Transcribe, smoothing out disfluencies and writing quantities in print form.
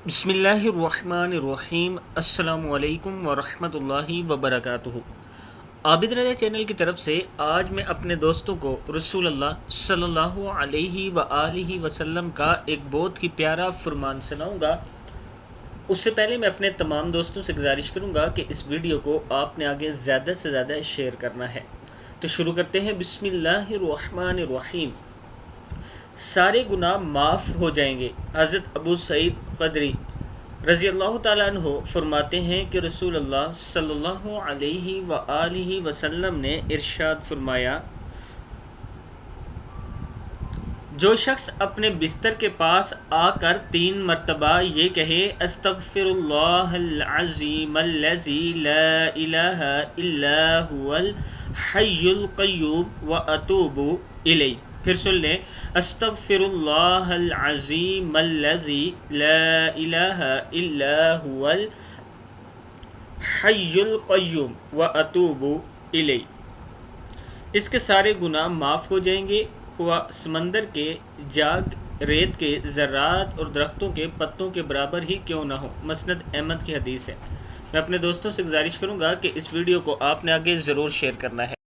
بسم اللہ الرحمن الرحیم۔ السلام علیکم ورحمۃ اللہ وبرکاتہ۔ عابد رضا چینل کی طرف سے آج میں اپنے دوستوں کو رسول اللہ صلی اللہ علیہ وآلہ وسلم کا ایک بہت ہی پیارا فرمان سناؤں گا۔ اس سے پہلے میں اپنے تمام دوستوں سے گزارش کروں گا کہ اس ویڈیو کو آپ نے آگے زیادہ سے زیادہ شیئر کرنا ہے۔ تو شروع کرتے ہیں۔ بسم اللہ الرحمن الرحیم۔ سارے گناہ معاف ہو جائیں گے۔ حضرت ابو سعید خدری رضی اللہ تعالیٰ عنہ فرماتے ہیں کہ رسول اللہ صلی اللہ علیہ وآلہ وسلم نے ارشاد فرمایا، جو شخص اپنے بستر کے پاس آ کر 3 مرتبہ یہ کہے، استغفر اللہ العظیم الذی لا الہ الا هو الحی القیوم واتوب الیہ، پھر سن لیں، استغفر اللہ العظیم الذی لا الہ الا هو الحی القیوم واتوب الیہ، اس کے سارے گناہ معاف ہو جائیں گے، ہوا سمندر کے جاگ ریت کے ذرات اور درختوں کے پتوں کے برابر ہی کیوں نہ ہو۔ مسند احمد کی حدیث ہے۔ میں اپنے دوستوں سے گزارش کروں گا کہ اس ویڈیو کو آپ نے آگے ضرور شیئر کرنا ہے۔